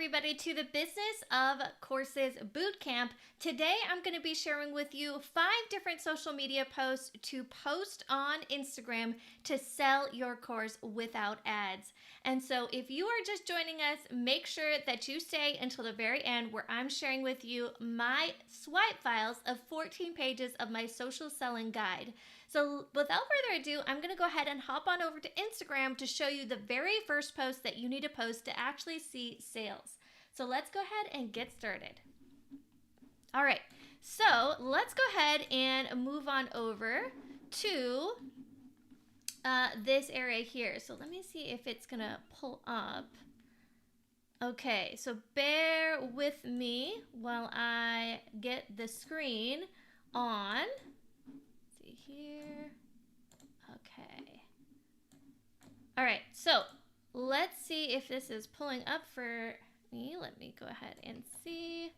everybody to the Business of Courses Bootcamp. Today I'm going to be sharing with you 5 different social media posts to post on Instagram to sell your course without ads. And so if you are just joining us, make sure that you stay until the very end where I'm sharing with you my swipe files of 14 pages of my social selling guide. So without further ado, I'm going to go ahead and hop on over to Instagram to show you the very first post that you need to post to actually see sales. So let's go ahead and get started. All right, so let's go ahead and move on over to this area here. So let me see if it's going to pull up. Okay, so bear with me while I get the screen on. Here. Okay. All right, so let's see if this is pulling up for me. Let me go ahead and see.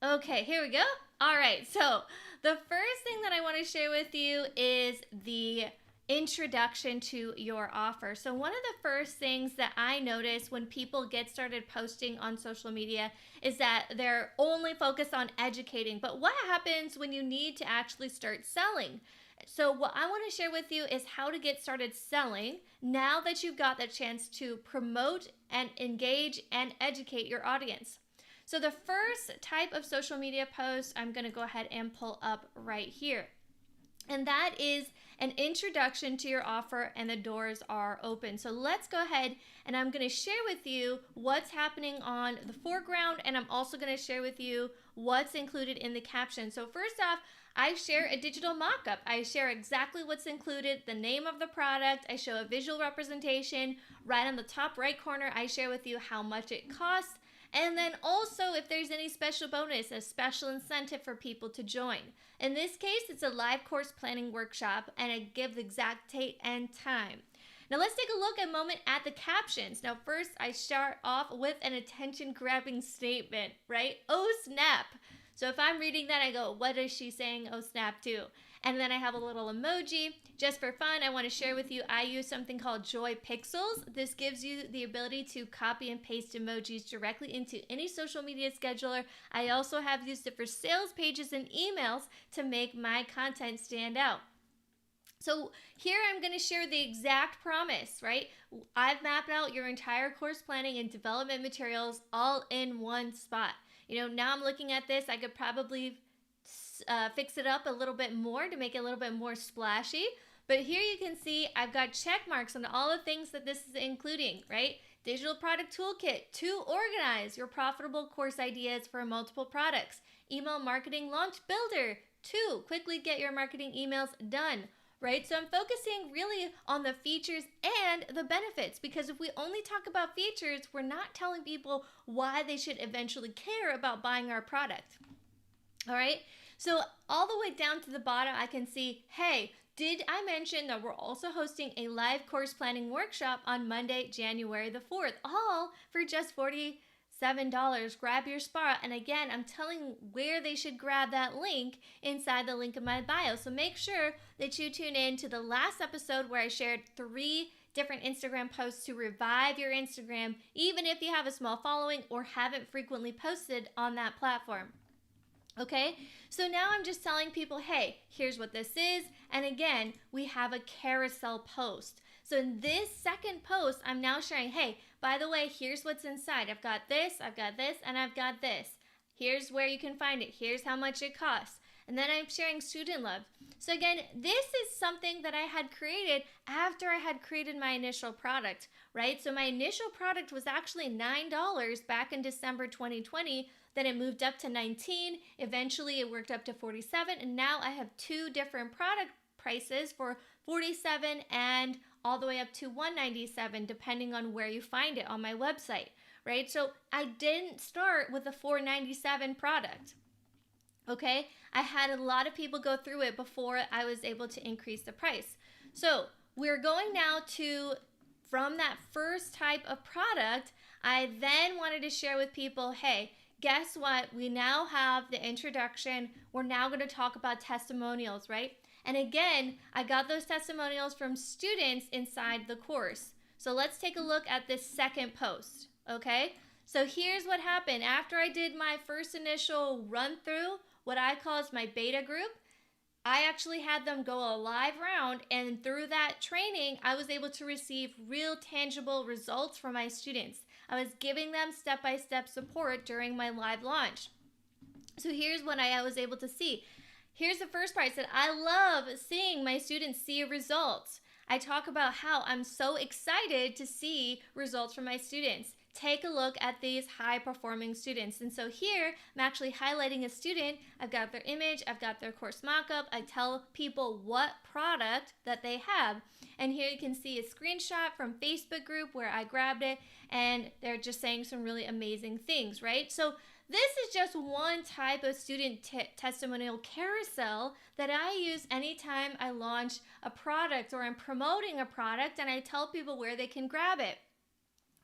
Okay, here we go. All right, so the first thing that I want to share with you is the introduction to your offer. So one of the first things that I notice when people get started posting on social media is that they're only focused on educating. But what happens when you need to actually start selling? So what I want to share with you is how to get started selling now that you've got the chance to promote and engage and educate your audience. So the first type of social media post I'm going to go ahead and pull up right here. And that is an introduction to your offer, and the doors are open. So let's go ahead and I'm going to share with you what's happening on the foreground, and I'm also going to share with you what's included in the caption. So first off, I share a digital mock-up. I share exactly what's included, the name of the product. I show a visual representation. Right on the top right corner, I share with you how much it costs. And then also if there's any special bonus, a special incentive for people to join. In this case, it's a live course planning workshop, and I give the exact date and time. Now let's take a look a moment at the captions. Now first, I start off with an attention-grabbing statement, right? Oh snap. So if I'm reading that, I go, what is she saying oh snap to? And then I have a little emoji. Just for fun, I want to share with you, I use something called Joy Pixels. This gives you the ability to copy and paste emojis directly into any social media scheduler. I also have used it for sales pages and emails to make my content stand out. So here I'm going to share the exact promise, right? I've mapped out your entire course planning and development materials all in one spot. Now I'm looking at this, I could probably fix it up a little bit more to make it a little bit more splashy. But here you can see I've got check marks on all the things that this is including, right? Digital product toolkit to organize your profitable course ideas for multiple products. Email marketing launch builder to quickly get your marketing emails done. Right? So I'm focusing really on the features and the benefits, because if we only talk about features, we're not telling people why they should eventually care about buying our product. All right? So all the way down to the bottom, I can see, hey, did I mention that we're also hosting a live course planning workshop on Monday, January the 4th, all for just $47. Grab your spot. And again, I'm telling where they should grab that link inside the link in my bio. So make sure that you tune in to the last episode where I shared 3 different Instagram posts to revive your Instagram, even if you have a small following or haven't frequently posted on that platform. Okay, so now I'm just telling people, hey, here's what this is. And again, we have a carousel post. So in this second post, I'm now sharing, hey, by the way, here's what's inside. I've got this, and I've got this. Here's where you can find it. Here's how much it costs. And then I'm sharing student love. So again, this is something that I had created after I had created my initial product, right? So my initial product was actually $9 back in December 2020. Then it moved up to $19. Eventually it worked up to $47. And now I have 2 different product prices for $47 and all the way up to $197, depending on where you find it on my website, right? So I didn't start with a $497 product. Okay, I had a lot of people go through it before I was able to increase the price. So we're going now to, from that first type of product, I then wanted to share with people, hey, guess what? We now have the introduction. We're now going to talk about testimonials, right? And again, I got those testimonials from students inside the course. So let's take a look at this second post, okay? So here's what happened. After I did my first initial run through, what I call is my beta group, I actually had them go a live round, and through that training, I was able to receive real tangible results from my students. I was giving them step-by-step support during my live launch. So here's what I was able to see. Here's the first part. I said, I love seeing my students see results. I talk about how I'm so excited to see results from my students. Take a look at these high-performing students. And so here, I'm actually highlighting a student. I've got their image. I've got their course mock-up. I tell people what product that they have. And here you can see a screenshot from Facebook group where I grabbed it, and they're just saying some really amazing things, right? So this is just one type of student testimonial carousel that I use anytime I launch a product or I'm promoting a product, and I tell people where they can grab it.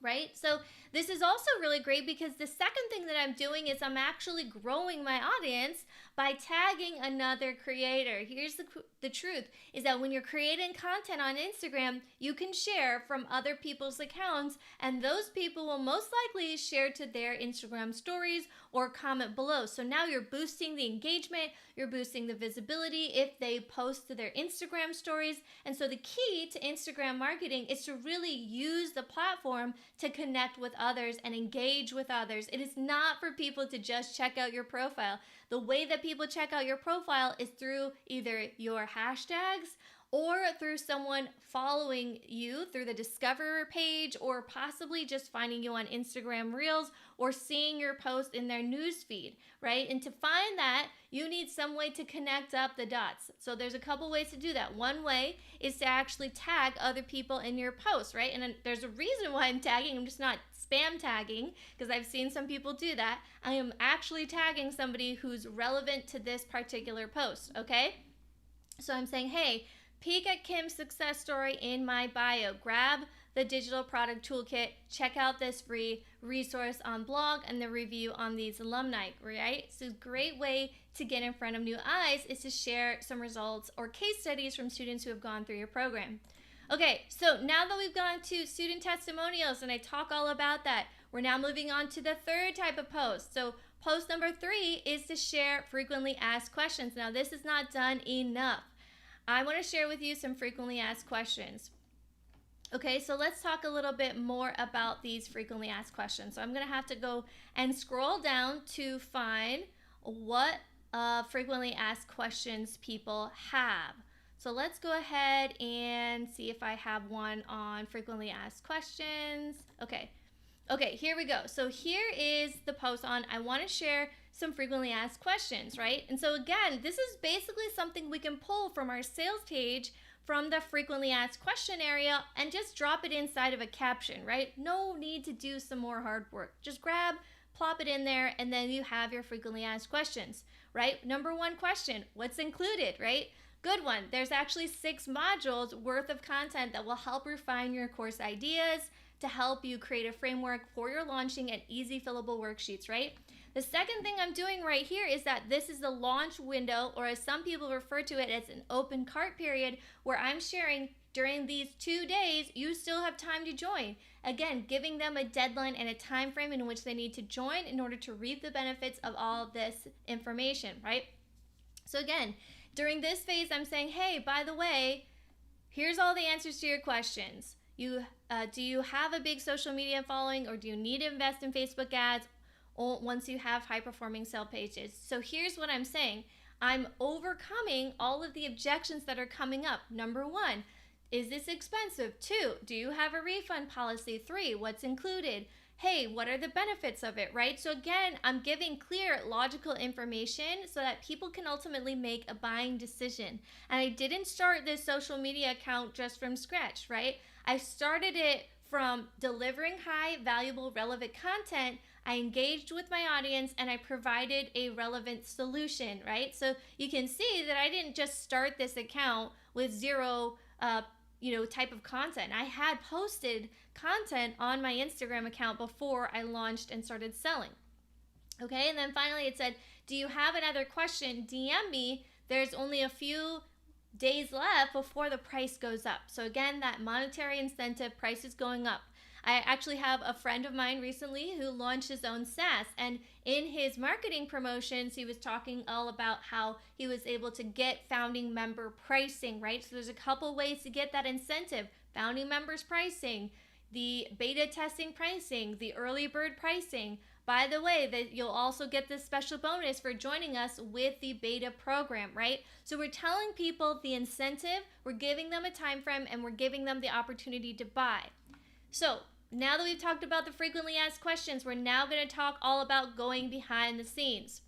Right? So this is also really great because the second thing that I'm doing is I'm actually growing my audience by tagging another creator. Here's the truth is that when you're creating content on Instagram, you can share from other people's accounts, and those people will most likely share to their Instagram stories or comment below. So now you're boosting the engagement, you're boosting the visibility if they post to their Instagram stories. And so the key to Instagram marketing is to really use the platform to connect with others and engage with others. It is not for people to just check out your profile. The way that people check out your profile is through either your hashtags or through someone following you through the Discover page, or possibly just finding you on Instagram Reels or seeing your post in their news feed, right? And to find that, you need some way to connect up the dots. So there's a couple ways to do that. One way is to actually tag other people in your post, right? And there's a reason why I'm tagging. I'm just not spam tagging, because I've seen some people do that. I am actually tagging somebody who's relevant to this particular post, okay? So I'm saying, hey, peek at Kim's success story in my bio. Grab the digital product toolkit. Check out this free resource on blog and the review on these alumni, right? So a great way to get in front of new eyes is to share some results or case studies from students who have gone through your program. Okay, so now that we've gone to student testimonials and I talk all about that, we're now moving on to the third type of post. So post number 3 is to share frequently asked questions. Now this is not done enough. I want to share with you some frequently asked questions. Okay, so let's talk a little bit more about these frequently asked questions. So I'm going to have to go and scroll down to find what frequently asked questions people have. So let's go ahead and see if I have one on frequently asked questions. Okay, here we go. So here is the post on I want to share some frequently asked questions, right? And so again, this is basically something we can pull from our sales page from the frequently asked question area and just drop it inside of a caption, right? No need to do some more hard work. Just grab, plop it in there, and then you have your frequently asked questions, right? Number 1 question, what's included, right? Good one. There's actually 6 modules worth of content that will help refine your course ideas, to help you create a framework for your launching and easy fillable worksheets, right? The second thing I'm doing right here is that this is the launch window, or as some people refer to it as an open cart period, where I'm sharing during these 2 days, you still have time to join. Again, giving them a deadline and a time frame in which they need to join in order to reap the benefits of all this information, right? So again, during this phase, I'm saying, hey, by the way, here's all the answers to your questions. Do you have a big social media following, or do you need to invest in Facebook ads once you have high-performing sales pages? So here's what I'm saying. I'm overcoming all of the objections that are coming up. Number 1, is this expensive? 2, do you have a refund policy? 3, what's included? Hey, what are the benefits of it, right? So again, I'm giving clear, logical information so that people can ultimately make a buying decision. And I didn't start this social media account just from scratch, right? I started it from delivering high, valuable, relevant content. I engaged with my audience and I provided a relevant solution, right? So you can see that I didn't just start this account with zero type of content. I had posted content on my Instagram account before I launched and started selling. Okay, and then finally it said, do you have another question? DM me. There's only a few days left before the price goes up. So again, that monetary incentive, price is going up. I actually have a friend of mine recently who launched his own SaaS, and in his marketing promotions, he was talking all about how he was able to get founding member pricing, right? So there's a couple ways to get that incentive: founding members pricing, the beta testing pricing, the early bird pricing. By the way, that you'll also get this special bonus for joining us with the beta program, right? So we're telling people the incentive, we're giving them a time frame, and we're giving them the opportunity to buy. So now that we've talked about the frequently asked questions, we're now going to talk all about going behind the scenes.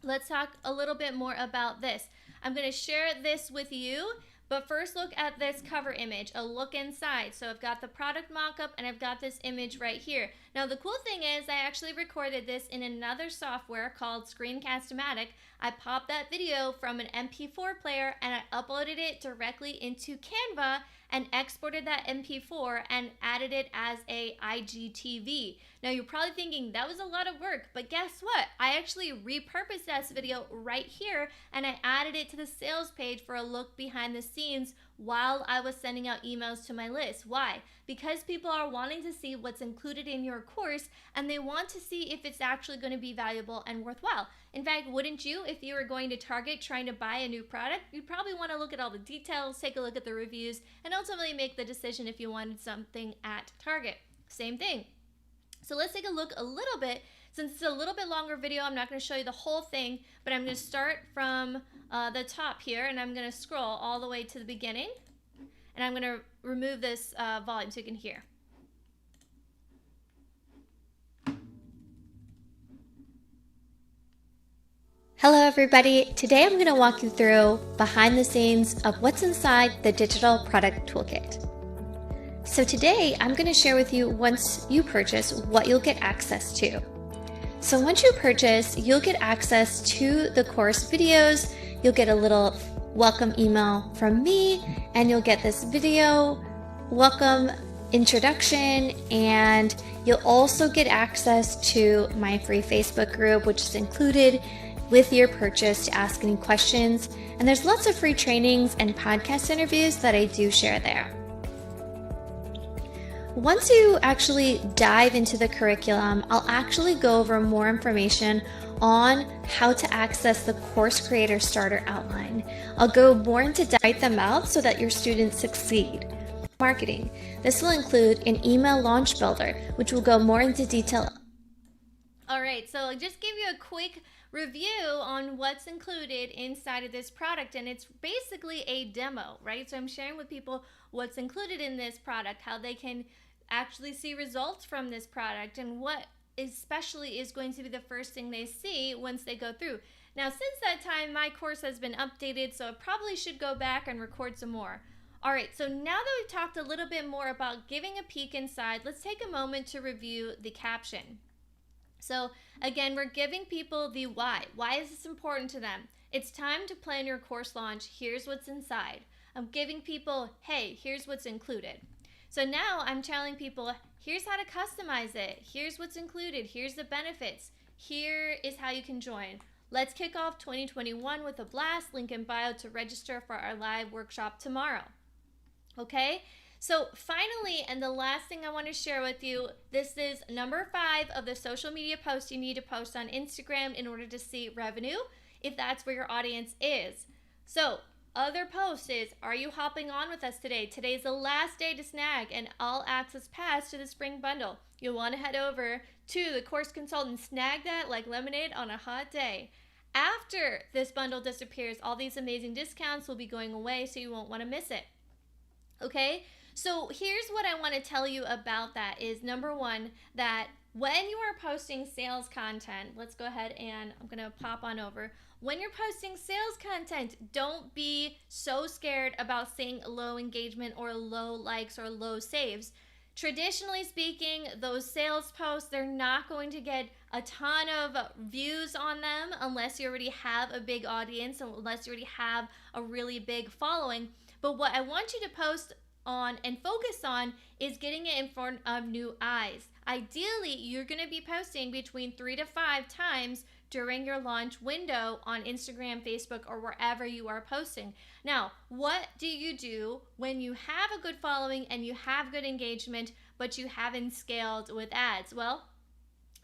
Let's talk a little bit more about this. I'm going to share this with you, but first look at this cover image, a look inside. So I've got the product mock-up and I've got this image right here. Now the cool thing is I actually recorded this in another software called Screencast-O-Matic. I popped that video from an MP4 player and I uploaded it directly into Canva and exported that MP4 and added it as a IGTV. Now you're probably thinking that was a lot of work, but guess what? I actually repurposed this video right here and I added it to the sales page for a look behind the scenes while I was sending out emails to my list. Why? Because people are wanting to see what's included in your course and they want to see if it's actually going to be valuable and worthwhile. In fact, wouldn't you, if you were going to Target trying to buy a new product, you'd probably want to look at all the details, take a look at the reviews, and ultimately make the decision if you wanted something at Target. Same thing. So let's take a look a little bit. Since it's a little bit longer video, I'm not going to show you the whole thing, but I'm going to start from the top here, and I'm going to scroll all the way to the beginning, and I'm going to remove this volume so you can hear. Hello everybody, today I'm going to walk you through behind the scenes of what's inside the Digital Product Toolkit. So today I'm going to share with you, once you purchase, what you'll get access to. So once you purchase, you'll get access to the course videos, you'll get a little welcome email from me, and you'll get this video welcome introduction, and you'll also get access to my free Facebook group, which is included with your purchase to ask any questions. And there's lots of free trainings and podcast interviews that I do share there. Once you actually dive into the curriculum, I'll actually go over more information on how to access the Course Creator Starter Outline. I'll go more into write them out so that your students succeed. Marketing. This will include an email launch builder, which will go more into detail. All right, so I'll just give you a quick review on what's included inside of this product, and it's basically a demo, right? So I'm sharing with people what's included in this product, how they can actually see results from this product, and what especially is going to be the first thing they see once they go through. Now, since that time, my course has been updated, so I probably should go back and record some more. All right, so now that we've talked a little bit more about giving a peek inside, let's take a moment to review the caption. So again, we're giving people the why. Why is this important to them? It's time to plan your course launch. Here's what's inside. I'm giving people, hey, here's what's included. So now I'm telling people, here's how to customize it. Here's what's included. Here's the benefits. Here is how you can join. Let's kick off 2021 with a blast. Link in bio to register for our live workshop tomorrow. Okay? So finally, and the last thing I want to share with you, this is number 5 of the social media posts you need to post on Instagram in order to see revenue, if that's where your audience is. So other post is, are you hopping on with us today? Today's the last day to snag an all access pass to the spring bundle. You'll want to head over to the course consultant, snag that like lemonade on a hot day. After this bundle disappears, all these amazing discounts will be going away, so you won't want to miss it. Okay? So here's what I want to tell you about that is, number 1, that when you are posting sales content, let's go ahead and I'm going to pop on over. When you're posting sales content, don't be so scared about seeing low engagement or low likes or low saves. Traditionally speaking, those sales posts, they're not going to get a ton of views on them unless you already have a big audience, unless you already have a really big following. But what I want you to post on and focus on is getting it in front of new eyes. Ideally, you're going to be posting between 3 to 5 times during your launch window on Instagram, Facebook, or wherever you are posting. Now, what do you do when you have a good following and you have good engagement, but you haven't scaled with ads? Well,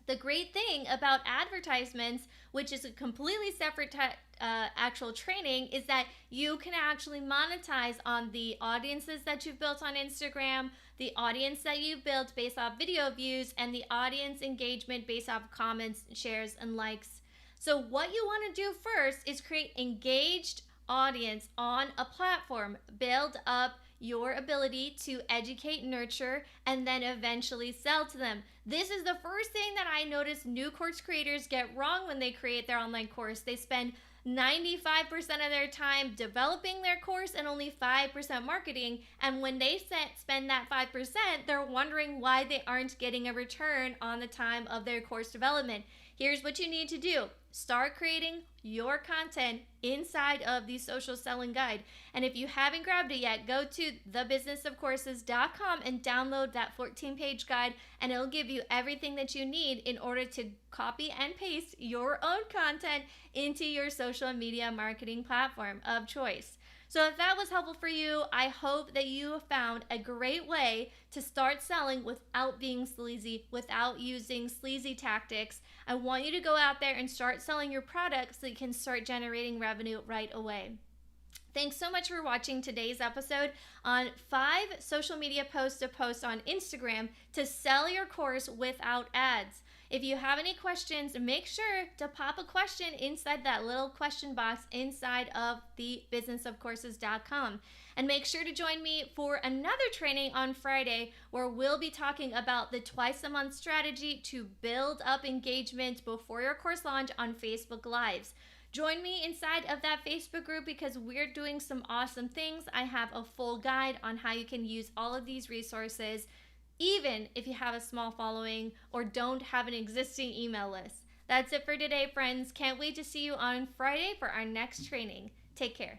the great thing about advertisements, which is a completely separate actual training, is that you can actually monetize on the audiences that you've built on Instagram, the audience that you've built based off video views, and the audience engagement based off comments, shares, and likes. So what you want to do first is create engaged audience on a platform. Build up your ability to educate, nurture, and then eventually sell to them. This is the first thing that I notice new course creators get wrong when they create their online course. They spend 95% of their time developing their course and only 5% marketing. And when they spend that 5%, they're wondering why they aren't getting a return on the time of their course development. Here's what you need to do. Start creating your content inside of the social selling guide. And if you haven't grabbed it yet, go to thebusinessofcourses.com and download that 14-page guide, and it'll give you everything that you need in order to copy and paste your own content into your social media marketing platform of choice. So if that was helpful for you, I hope that you found a great way to start selling without being sleazy, without using sleazy tactics. I want you to go out there and start selling your products so you can start generating revenue right away. Thanks so much for watching today's episode on 5 social media posts to post on Instagram to sell your course without ads. If you have any questions, make sure to pop a question inside that little question box inside of the businessofcourses.com. And make sure to join me for another training on Friday where we'll be talking about the twice-a-month strategy to build up engagement before your course launch on Facebook Lives. Join me inside of that Facebook group because we're doing some awesome things. I have a full guide on how you can use all of these resources, even if you have a small following or don't have an existing email list. That's it for today, friends. Can't wait to see you on Friday for our next training. Take care.